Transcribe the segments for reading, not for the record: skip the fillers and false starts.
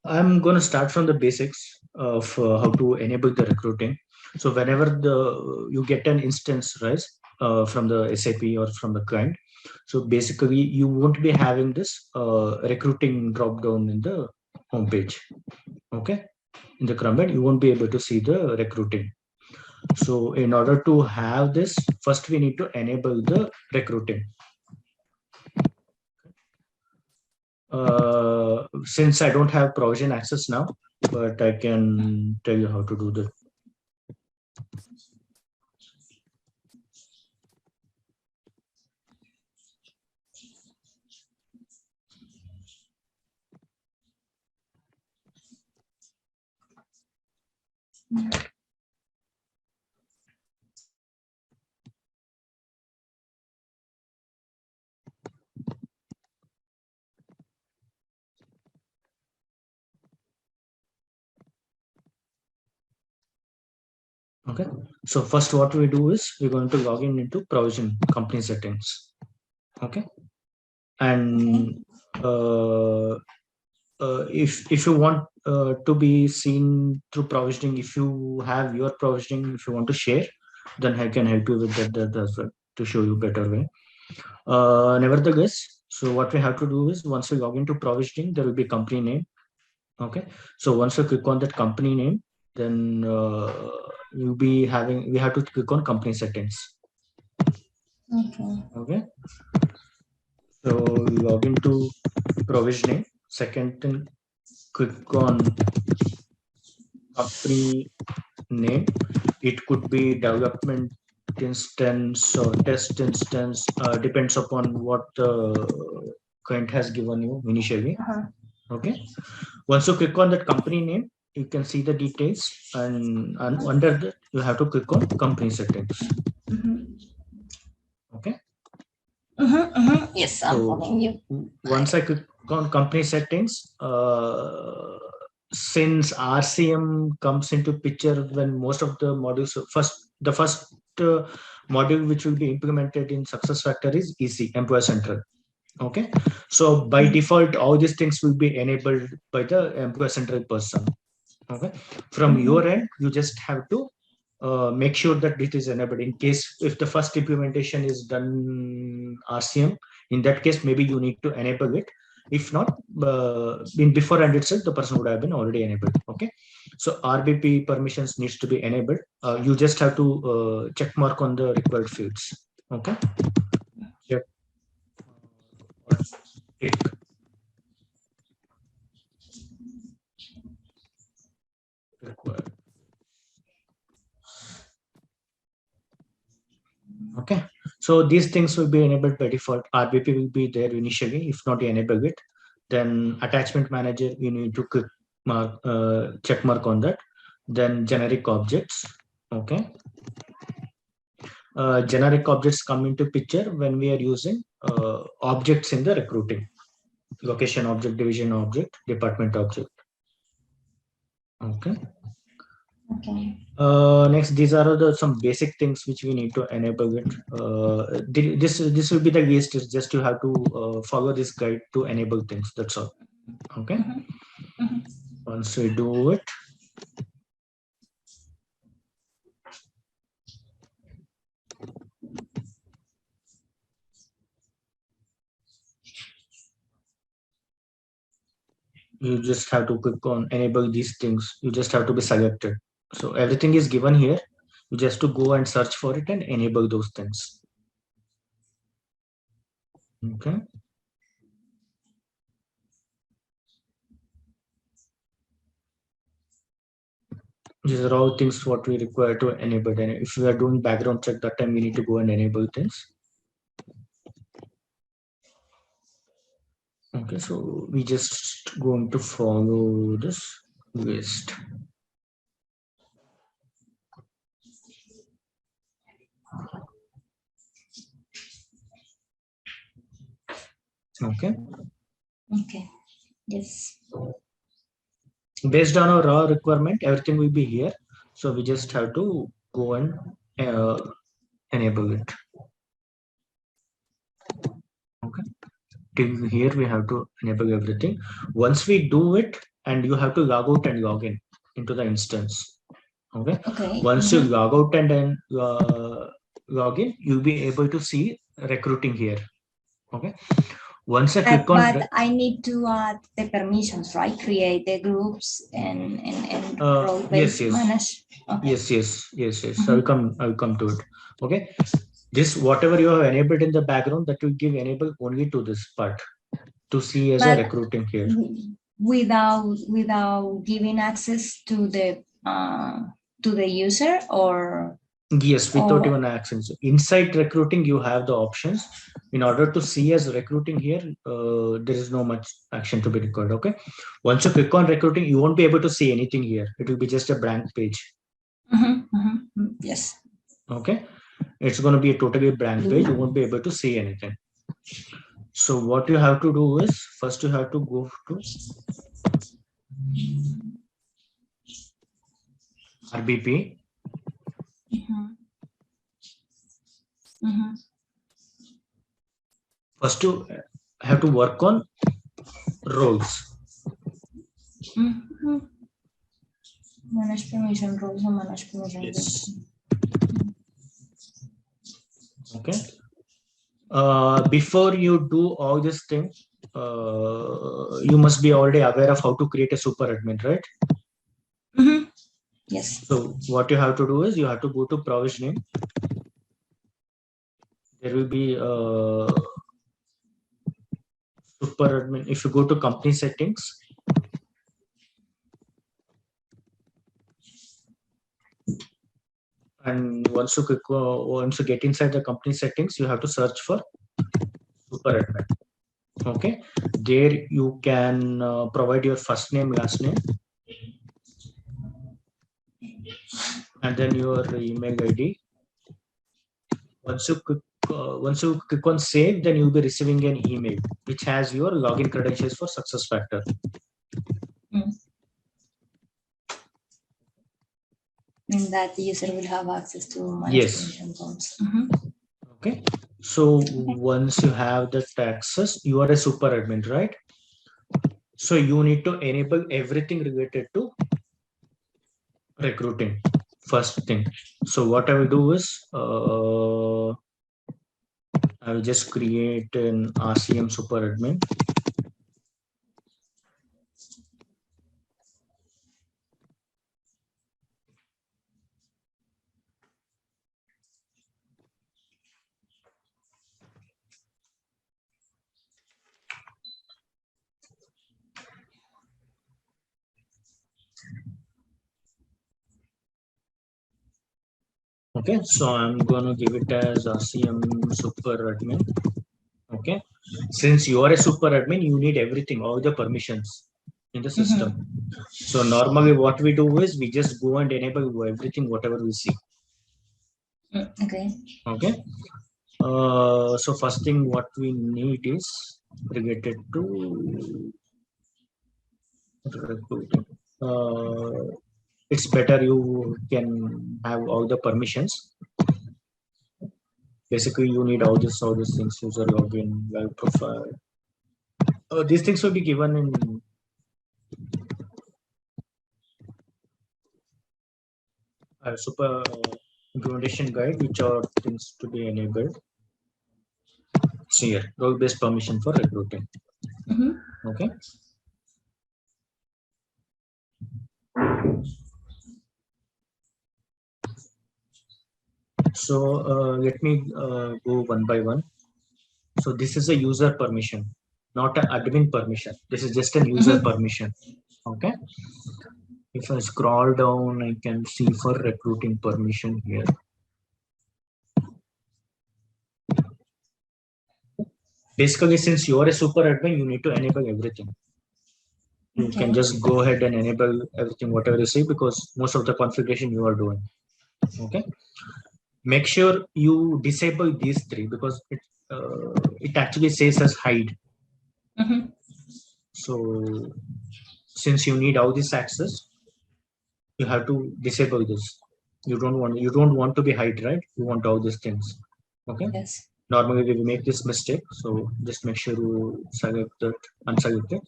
I'm going to start from the basics of how to enable the recruiting. So whenever you get an instance, right, from the SAP or from the client, so basically you won't be having this recruiting drop down in the homepage. Okay, in the Chrome, you won't be able to see the recruiting. So in order to have this, first we need to enable the recruiting. Since I don't have provision access now, but I can tell you how to do that. Okay, so first what we do is we're going to log in into provision company settings. Okay, and if you want to be seen through provisioning, if you have your provisioning, if you want to share, then I can help you with that as well to show you better way. Nevertheless, so what we have to do is once we log into provisioning, there will be company name. Okay, so once you click on that company name, then you'll be having, we have to click on company settings. Okay, so log into provisioning. Second thing, click on company name. It could be development instance or test instance, depends upon what the client has given you initially. Okay, once you click on that company name, you can see the details, and under that you have to click on company settings. Okay. Yes, I'm following you. Once I click on company settings, since RCM comes into picture when most of the modules, the first module which will be implemented in SuccessFactors is EC, Employee Central. Okay, so by default, all these things will be enabled by the Employee Central person. Okay, from your end, you just have to make sure that it is enabled. In case if the first implementation is done RCM, in that case, maybe you need to enable it. If not, in beforehand itself, the person would have been already enabled. Okay, so RBP permissions needs to be enabled. You just have to check mark on the required fields. Okay. Yep. Required. Okay, so these things will be enabled by default. RBP will be there initially. If not, you enable it. Then attachment manager, you need to click mark, check mark on that. Then generic objects. Okay. Generic objects come into picture when we are using objects in the recruiting. Location object, division object, department object. Okay. Okay. Next, these are some basic things which we need to enable it. This will be the list. Is just you have to follow this guide to enable things. That's all. Okay. Once we do it, you just have to click on enable these things. You just have to be selected. So everything is given here. You just to go and search for it and enable those things. Okay. These are all things what we require to enable. And if we are doing background check, that time we need to go and enable things. Okay, so we just going to follow this list. Okay. Okay. Yes. Based on our raw requirement, everything will be here. So we just have to go and enable it. Okay. till here we have to enable everything. Once we do it, and you have to log out and log in into the instance. Okay. Okay. Once you log out and then log in, you'll be able to see recruiting here. Okay. Once I click on, but I need to add the permissions, right? Create the groups and role-based manage. Okay. Yes. I will come to it. Okay. This whatever you have enabled in the background, that will give enable only to this part to see as a recruiting here. Without giving access to the user, or yes, without even access. Inside recruiting, you have the options. In order to see as recruiting here, there is no much action to be recorded. Okay. Once you click on recruiting, you won't be able to see anything here. It will be just a blank page. Yes. Okay. It's going to be a totally blank page. You won't be able to see anything. So what you have to do is, first you have to go to RBP. First you have to work on roles. Manage permission roles and manage permission roles. Okay. Before you do all this thing, you must be already aware of how to create a super admin, right? Yes. So what you have to do is you have to go to provisioning. There will be super admin. If you go to company settings, and once you get inside the company settings, you have to search for super admin. Okay, there you can provide your first name, last name, and then your email ID. Once you click on save, then you'll be receiving an email which has your login credentials for SuccessFactors. And that the user will have access to manage permission zones. Okay. So once you have that access, you are a super admin, right? So you need to enable everything related to recruiting. First thing. So what I will do is I will just create an RCM super admin. Okay, so I'm gonna give it as RCM super admin. Okay, since you are a super admin, you need everything, all the permissions in the system. So normally what we do is we just go and enable everything, whatever we see. Okay. So first thing what we need is related to it's better you can have all the permissions. Basically, you need all these things: user login, web profile. These things will be given in super implementation guide, which are things to be enabled. So here, role-based permission for recruiting. Okay. So let me go one by one. So this is a user permission, not an admin permission. This is just a user permission. Okay. If I scroll down, I can see for recruiting permission here. Basically, since you are a super admin, you need to enable everything. You can just go ahead and enable everything, whatever you see, because most of the configuration you are doing. Okay. Make sure you disable these three because it actually says as hide. So since you need all this access, you have to disable this. You don't want to be hide, right? You want all these things. Okay. Yes. Normally we make this mistake, so just make sure you select that, unselect it,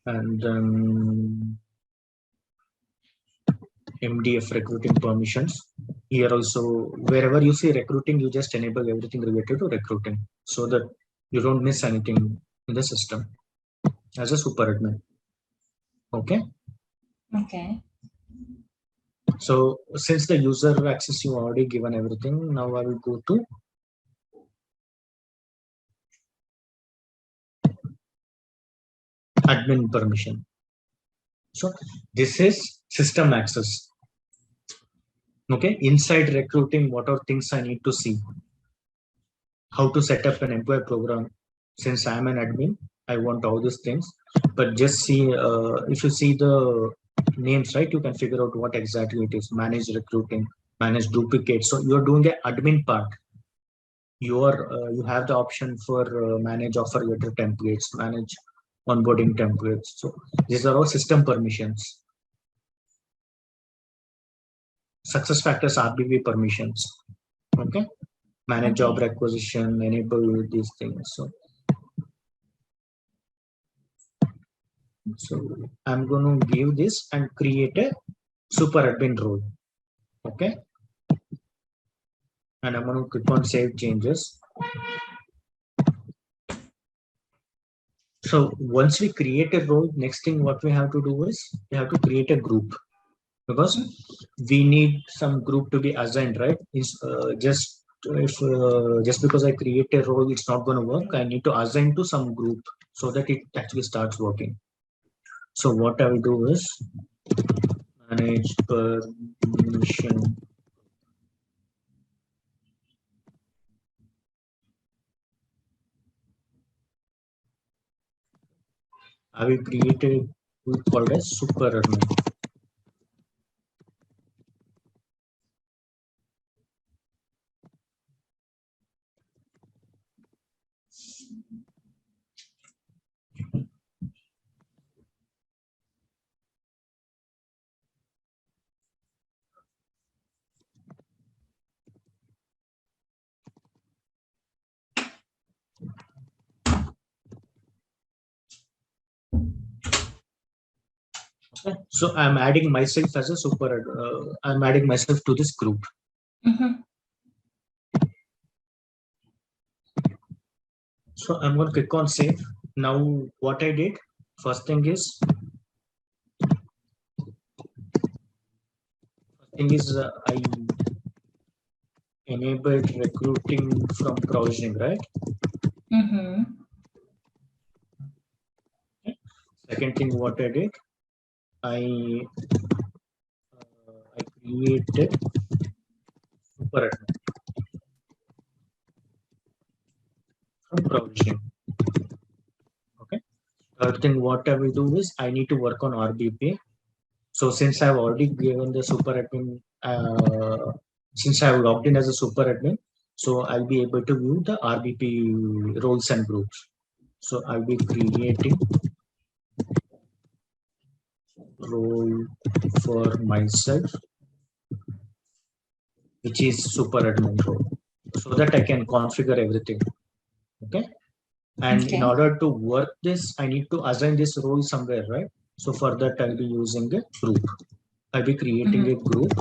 and then MDF recruiting permissions. Here also, wherever you see recruiting, you just enable everything related to recruiting so that you don't miss anything in the system as a super admin. Okay. Okay. So since the user access you already given everything, now I will go to admin permission. So this is system access. Okay, inside recruiting, what are things I need to see? How to set up an employee program. Since I'm an admin, I want all these things. But just see, if you see the names, right, you can figure out what exactly it is. Manage recruiting, manage duplicates. So you're doing the admin part. You have the option for manage offer letter templates, manage onboarding templates. So these are all system permissions. SuccessFactors RBV permissions. Okay, manage job requisition, enable these things. So I'm going to give this and create a super admin role. Okay, and I'm going to click on save changes. So once we create a role, next thing what we have to do is we have to create a group, because we need some group to be assigned, right? Just because I create a role, it's not going to work. I need to assign to some group so that it actually starts working. So what I will do is manage permission. I will create a group called as super admin. Okay. So I'm adding myself as a I'm adding myself to this group. So I'm going to click on save. Now what I did, first thing is I enabled recruiting from provisioning, right? Second thing what I did, I created super admin from provisioning. Okay. Third thing what I will do is I need to work on RBP. So since I've already given the super admin, since I've logged in as a super admin, so I'll be able to view the RBP roles and groups. So I'll be creating role for myself, which is super admin role, so that I can configure everything. Okay. And in order to work this, I need to assign this role somewhere, right? So for that, I'll be using a group. I'll be creating a group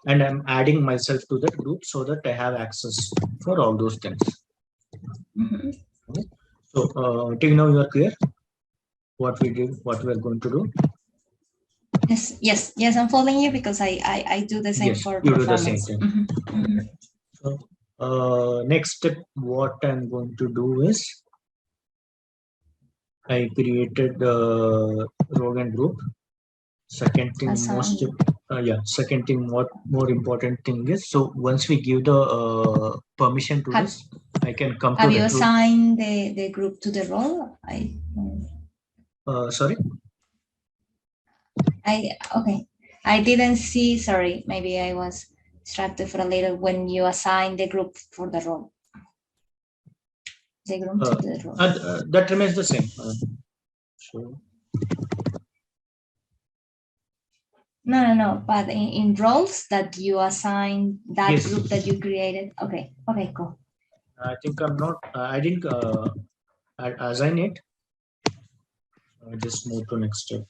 and I'm adding myself to that group so that I have access for all those things. Okay. So till now you are clear what we did, what we are going to do. Yes, I'm following you because I do the same for you performance. Do the same thing. So next step, what I'm going to do is I created role and group. Second thing, second thing, what more important thing is, so once we give the permission to this, I can come to have you assigned the group to the role? Sorry? I didn't see, sorry, maybe I was distracted for a little when you assign the group for the role. The group to the role. That remains the same. So. No, but in roles that you assign that group that you created. Okay, cool. I think I'm not. I didn't assign it. I just move to next step.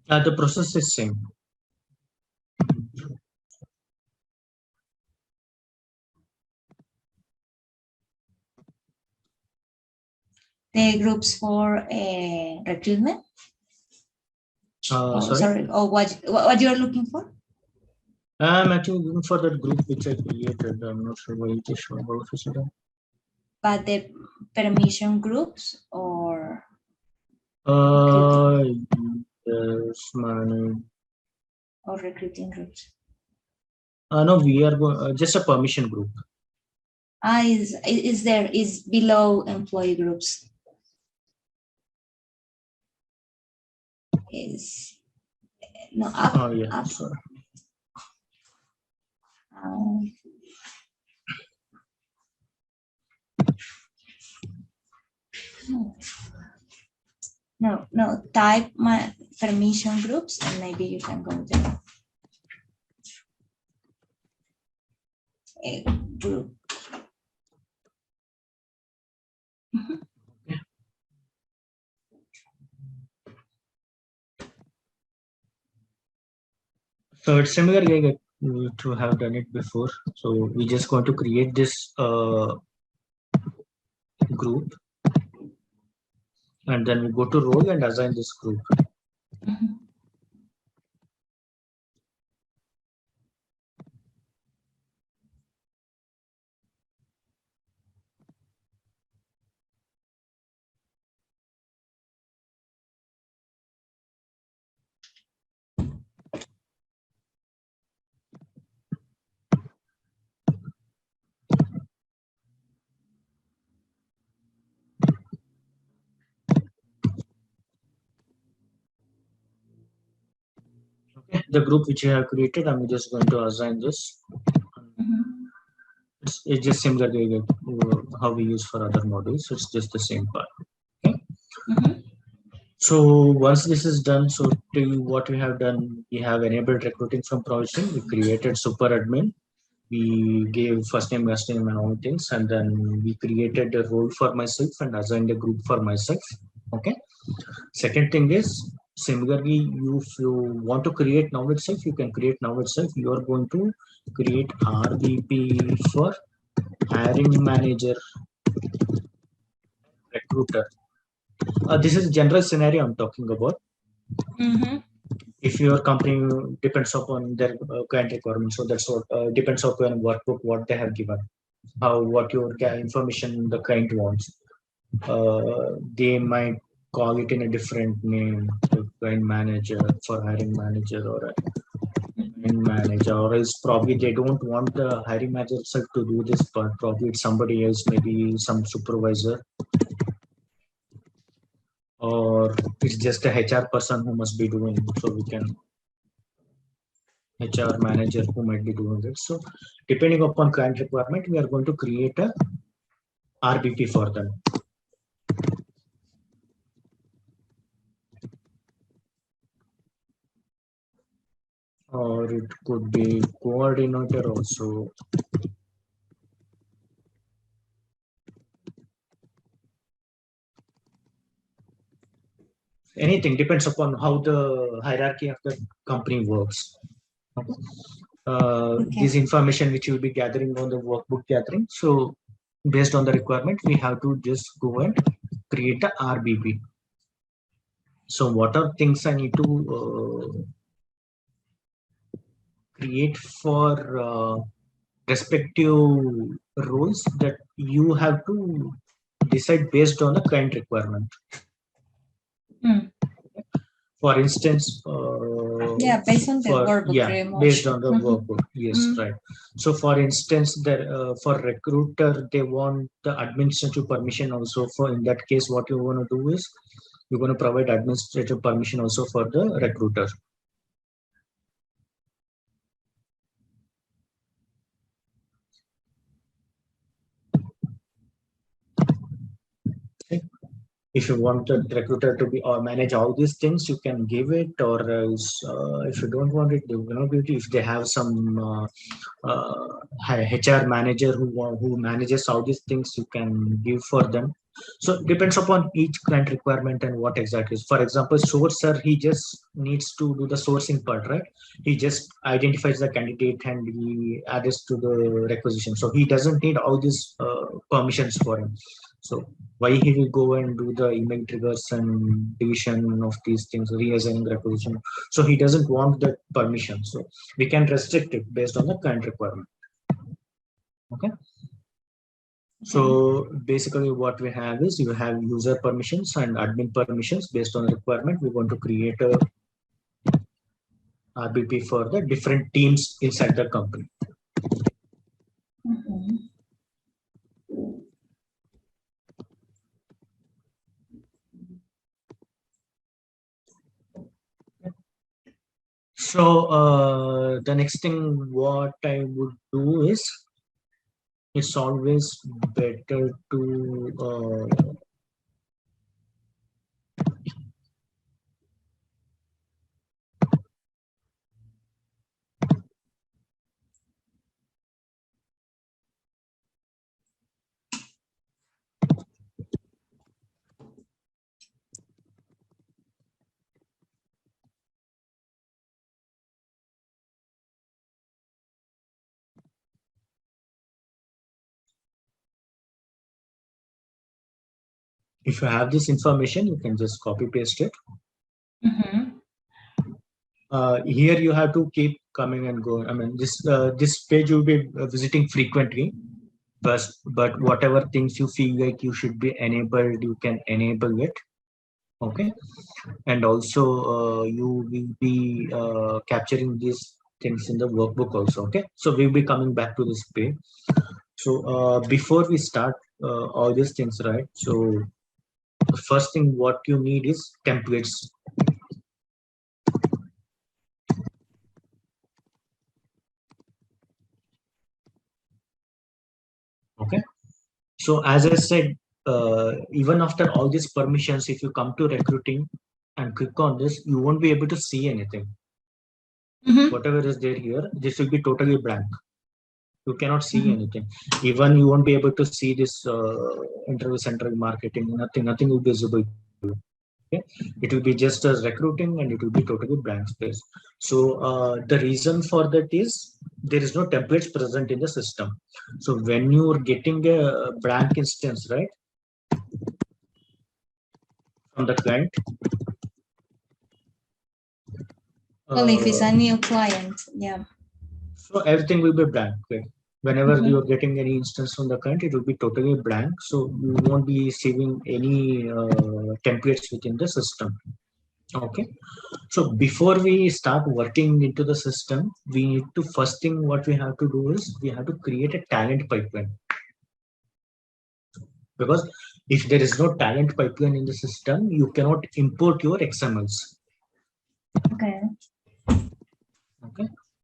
The process is same. The groups for recruitment. Sorry. Oh, what you are looking for? I'm actually looking for that group which I created. I'm not sure why it is showing all of a sudden. But the permission groups or? Yes, man. Or recruiting groups? No, we are just a permission group. Is below employee groups? Is no up? Oh yeah. Up. Sorry. No. Type my permission groups and maybe you can go there. A group. So it's similar to have done it before. So we just going to create this group, and then we go to role and assign this group. Okay, the group which I have created, I'm just going to assign this. It's just similar to how we use for other modules. It's just the same part. Okay. So once this is done, so what we have done, we have enabled recruiting from provisioning. We created super admin. We gave first name, last name, and all things, and then we created a role for myself and assigned a group for myself. Okay. Second thing is, similarly, if you want to create now itself, you can create now itself. You are going to create RBP for hiring manager, recruiter. This is general scenario I'm talking about. If your company depends upon their client requirements, so that's what depends upon workbook what they have given, what your information the client wants. They might call it in a different name, like client manager for hiring manager or a hiring manager, or else probably they don't want the hiring manager itself to do this, but probably it's somebody else, maybe some supervisor, or it's just a HR person who must be doing. So we can HR manager who might be doing it. So depending upon client requirement, we are going to create a RBP for them. Or it could be coordinator also. Anything depends upon how the hierarchy of the company works. This information which you'll be gathering on the workbook gathering. So based on the requirement, we have to just go and create the RBP. So what are things I need to create for respective roles that you have to decide based on the client requirement. For instance, based on the workbook. Based on the workbook. Yes, right. So for instance, for recruiter, they want the administrative permission also. For in that case, what you want to do is you're going to provide administrative permission also for the recruiter. If you want the recruiter to be or manage all these things, you can give it, or else if you don't want it, they will not give it. If they have some HR manager who manages all these things, you can give for them. So it depends upon each client requirement and what exactly is. For example, sourcer, he just needs to do the sourcing part, right? He just identifies the candidate and he adds to the requisition. So he doesn't need all these permissions for him. So why he will go and do the email triggers and division of these things, reassigning requisition? So he doesn't want that permission. So we can restrict it based on the client requirement. Okay. So basically what we have is you have user permissions and admin permissions. Based on the requirement, we want to create a RBP for the different teams inside the company. So the next thing what I would do is, it's always better to if you have this information, you can just copy paste it. Here you have to keep coming and going. I mean, this page you'll be visiting frequently, but whatever things you feel like you should be enabled, you can enable it. Okay, and also you will be capturing these things in the workbook also. Okay, so we'll be coming back to this page. So before we start all these things, right? So the first thing what you need is templates. Okay, so as I said, even after all these permissions, if you come to recruiting and click on this, you won't be able to see anything. Whatever is there here, this will be totally blank. You cannot see anything. Even you won't be able to see this interview central marketing. Nothing will be visible. Okay, it will be just as recruiting, and it will be totally blank space. So the reason for that is there is no templates present in the system. So when you are getting a blank instance, right, from the client, only if it's a new client, yeah. So everything will be blank. Right? Whenever you are getting any instance from the client, it will be totally blank. So you won't be saving any templates within the system. Okay. So before we start working into the system, we need to, first thing what we have to do is we have to create a talent pipeline. Because if there is no talent pipeline in the system, you cannot import your XMLs. Okay. Okay.